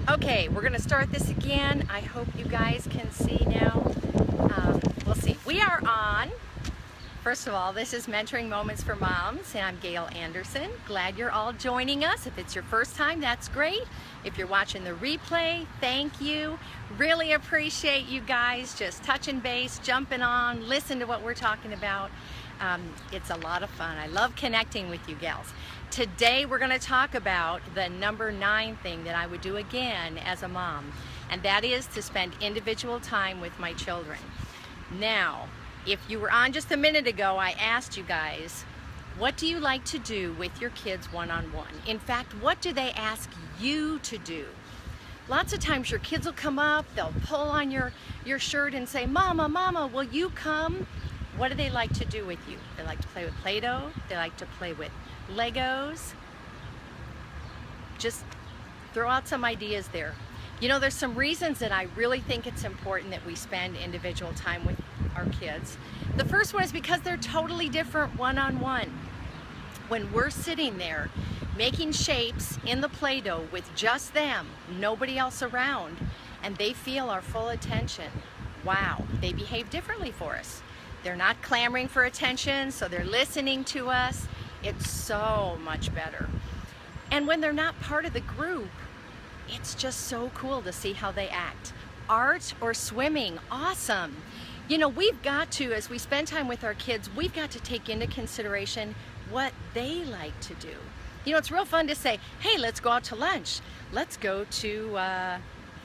Okay, we're going to start this again. I hope you guys can see now. We'll see. We are on, first of all, this is Mentoring Moments for Moms, and I'm Gail Anderson. Glad you're all joining us. If it's your first time, that's great. If you're watching the replay, thank you. Really appreciate you guys just touching base, jumping on, listen to what we're talking about. It's a lot of fun. I love connecting with you gals. Today we're going to talk about the number 9 thing that I would do again as a mom, and that is to spend individual time with my children. Now, if you were on just a minute ago, I asked you guys, what do you like to do with your kids one-on-one? In fact, what do they ask you to do? Lots of times your kids will come up, they'll pull on your shirt and say, Mama, Mama, will you come? What do they like to do with you? They like to play with Play-Doh, they like to play with Legos. Just throw out some ideas there. You know, there's some reasons that I really think it's important that we spend individual time with our kids. The first one is because they're totally different one-on-one. When we're sitting there making shapes in the Play-Doh with just them, nobody else around, and they feel our full attention, wow, they behave differently for us. They're not clamoring for attention, so they're listening to us. It's so much better. And when they're not part of the group, it's just so cool to see how they act. Art or swimming, awesome. You know, we've got to, as we spend time with our kids, we've got to take into consideration what they like to do. You know, it's real fun to say, hey, let's go out to lunch. Let's go to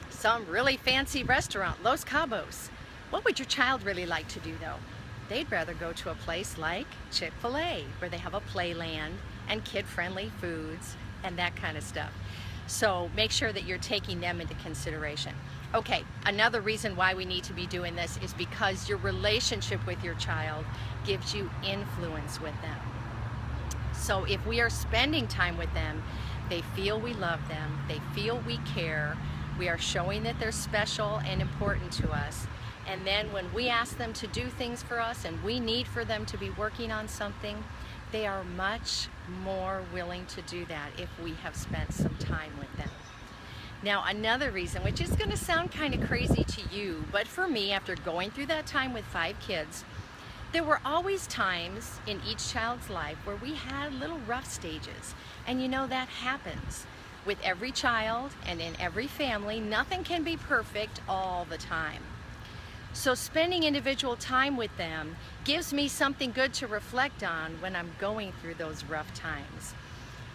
some really fancy restaurant, Los Cabos. What would your child really like to do though? They'd rather go to a place like Chick-fil-A, where they have a playland and kid-friendly foods and that kind of stuff. So make sure that you're taking them into consideration. Okay, another reason why we need to be doing this is because your relationship with your child gives you influence with them. So if we are spending time with them, they feel we love them, they feel we care, we are showing that they're special and important to us. And then when we ask them to do things for us and we need for them to be working on something, they are much more willing to do that if we have spent some time with them. Now, another reason, which is going to sound kind of crazy to you, but for me, after going through that time with 5 kids, there were always times in each child's life where we had little rough stages. And you know, that happens with every child and in every family. Nothing can be perfect all the time. So spending individual time with them gives me something good to reflect on when I'm going through those rough times.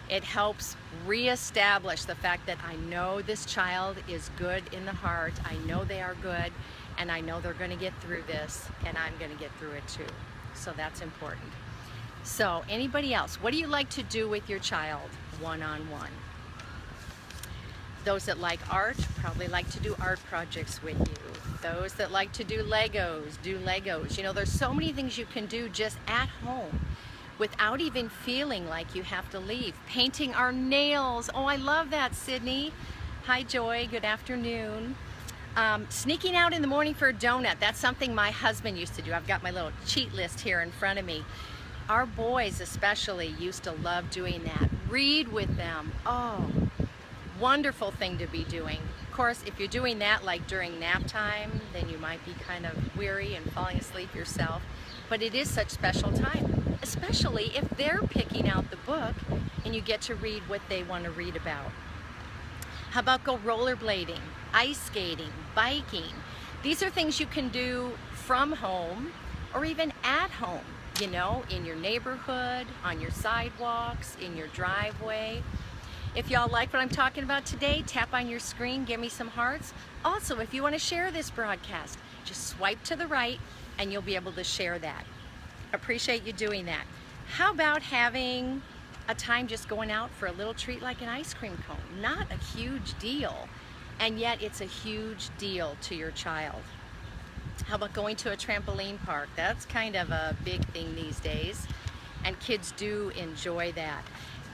It helps reestablish the fact that I know this child is good in the heart, I know they are good, and I know they're going to get through this, and I'm going to get through it too. So that's important. So anybody else, what do you like to do with your child one-on-one? Those that like art probably like to do art projects with you. Those that like to do Legos, do Legos. You know, there's so many things you can do just at home without even feeling like you have to leave. Painting our nails. Oh, I love that, Sydney. Hi, Joy. Good afternoon. Sneaking out in the morning for a donut. That's something my husband used to do. I've got my little cheat list here in front of me. Our boys especially used to love doing that. Read with them. Oh, wonderful thing to be doing. Of course, if you're doing that like during nap time, then you might be kind of weary and falling asleep yourself. But it is such special time, especially if they're picking out the book and you get to read what they want to read about. How about go rollerblading, ice skating, biking? These are things you can do from home or even at home, you know, in your neighborhood, on your sidewalks, in your driveway. If y'all like what I'm talking about today, tap on your screen, give me some hearts. Also, if you want to share this broadcast, just swipe to the right and you'll be able to share that. Appreciate you doing that. How about having a time just going out for a little treat like an ice cream cone? Not a huge deal, and yet it's a huge deal to your child. How about going to a trampoline park? That's kind of a big thing these days, and kids do enjoy that.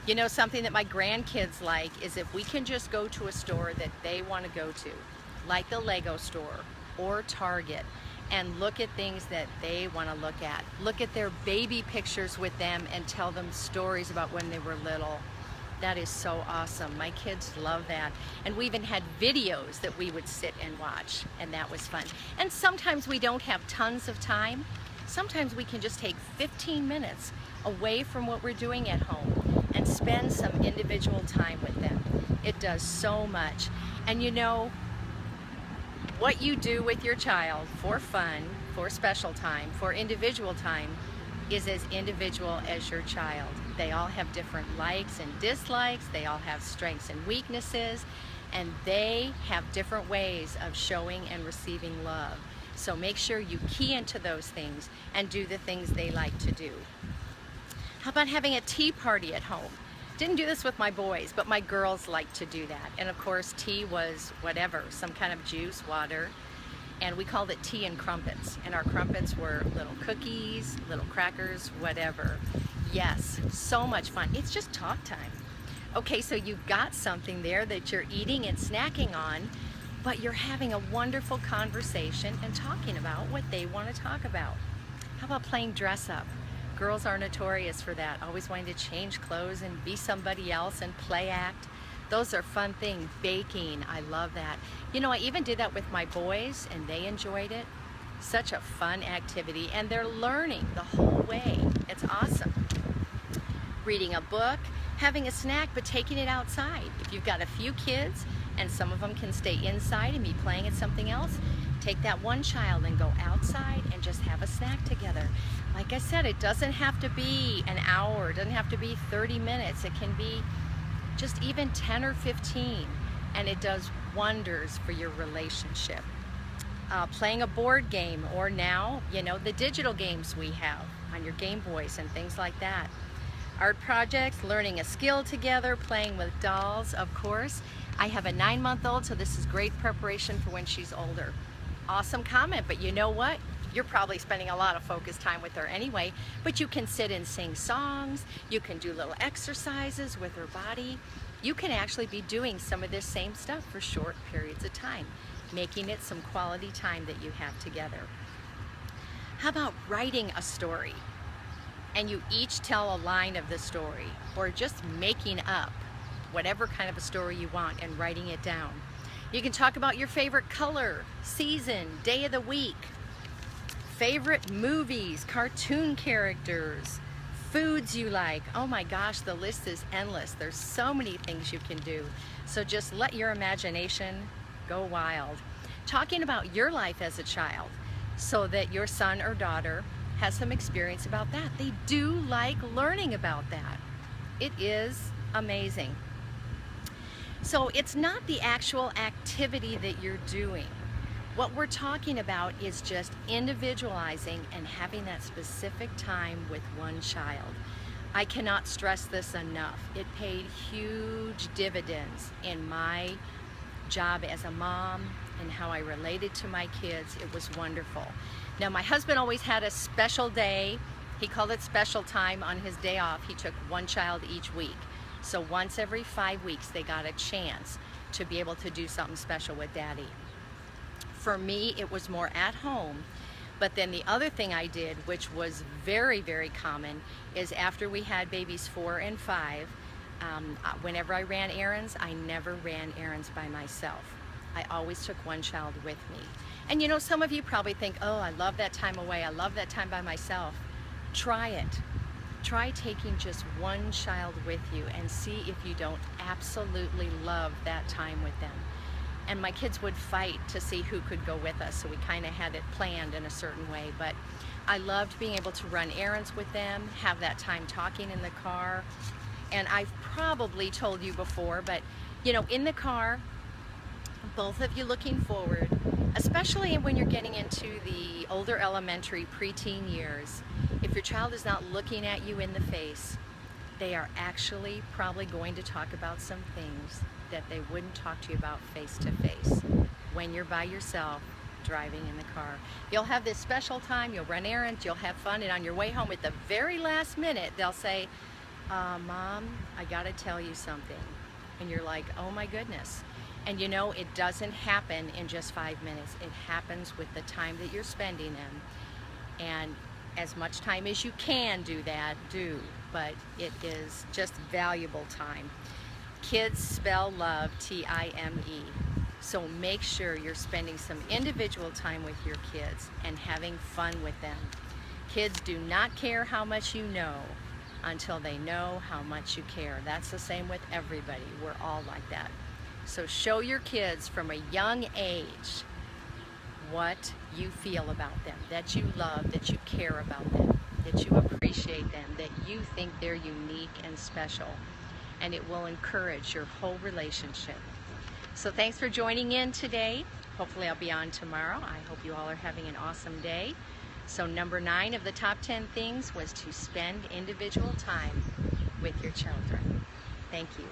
You know, something that my grandkids like is if we can just go to a store that they want to go to, like the Lego store or Target, and look at things that they want to look at. Look at their baby pictures with them and tell them stories about when they were little. That is so awesome. My kids love that. And we even had videos that we would sit and watch, and that was fun. And sometimes we don't have tons of time. Sometimes we can just take 15 minutes away from what we're doing at home and spend some individual time with them. It does so much. And you know, what you do with your child for fun, for special time, for individual time, is as individual as your child. They all have different likes and dislikes, they all have strengths and weaknesses, and they have different ways of showing and receiving love. So make sure you key into those things and do the things they like to do. How about having a tea party at home? Didn't do this with my boys, but my girls like to do that. And of course, tea was whatever, some kind of juice, water, and we called it tea and crumpets. And our crumpets were little cookies, little crackers, whatever. Yes, so much fun. It's just talk time. Okay, so you've got something there that you're eating and snacking on, but you're having a wonderful conversation and talking about what they want to talk about. How about playing dress up? Girls are notorious for that, always wanting to change clothes and be somebody else and play act. Those are fun things. Baking, I love that. You know, I even did that with my boys and they enjoyed it. Such a fun activity, and they're learning the whole way. It's awesome. Reading a book, having a snack, but taking it outside. If you've got a few kids and some of them can stay inside and be playing at something else, take that one child and go outside and just have a snack together. Like I said, it doesn't have to be an hour, it doesn't have to be 30 minutes. It can be just even 10 or 15, and it does wonders for your relationship. Playing a board game, or now, you know, the digital games we have on your Game Boys and things like that. Art projects, learning a skill together, playing with dolls, of course. I have a 9-month-old, so this is great preparation for when she's older. Awesome comment, but you know what? You're probably spending a lot of focused time with her anyway, but you can sit and sing songs, you can do little exercises with her body. You can actually be doing some of this same stuff for short periods of time, making it some quality time that you have together. How about writing a story? And you each tell a line of the story, or just making up whatever kind of a story you want and writing it down. You can talk about your favorite color, season, day of the week, favorite movies, cartoon characters, foods you like. Oh my gosh, the list is endless. There's so many things you can do. So just let your imagination go wild. Talking about your life as a child so that your son or daughter has some experience about that. They do like learning about that. It is amazing. So it's not the actual activity that you're doing. What we're talking about is just individualizing and having that specific time with one child. I cannot stress this enough. It paid huge dividends in my job as a mom and how I related to my kids. It was wonderful. Now, my husband always had a special day. He called it special time. On his day off, he took one child each week. So once every 5 weeks, they got a chance to be able to do something special with Daddy. For me, it was more at home. But then the other thing I did, which was very, very common, is after we had babies 4 and 5, whenever I ran errands, I never ran errands by myself. I always took one child with me. And you know, some of you probably think, oh, I love that time away. I love that time by myself. Try it. Try taking just one child with you and see if you don't absolutely love that time with them. And my kids would fight to see who could go with us, so we kind of had it planned in a certain way. But I loved being able to run errands with them, have that time talking in the car. And I've probably told you before, but you know, in the car, both of you looking forward, especially when you're getting into the older elementary, preteen years, if your child is not looking at you in the face, they are actually probably going to talk about some things that they wouldn't talk to you about face to face when you're by yourself driving in the car. You'll have this special time, you'll run errands, you'll have fun, and on your way home at the very last minute, they'll say, Mom, I gotta tell you something. And you're like, oh my goodness. And you know, it doesn't happen in just 5 minutes. It happens with the time that you're spending them. And as much time as you can do that, do. but it is just valuable time. Kids spell love T-I-M-E. So make sure you're spending some individual time with your kids and having fun with them. Kids do not care how much you know until they know how much you care. That's the same with everybody. We're all like that. So show your kids from a young age what you feel about them, that you love, that you care about them, that you appreciate them, that you think they're unique and special, and it will encourage your whole relationship. So thanks for joining in today. Hopefully I'll be on tomorrow. I hope you all are having an awesome day. So number 9 of the top 10 things was to spend individual time with your children. Thank you.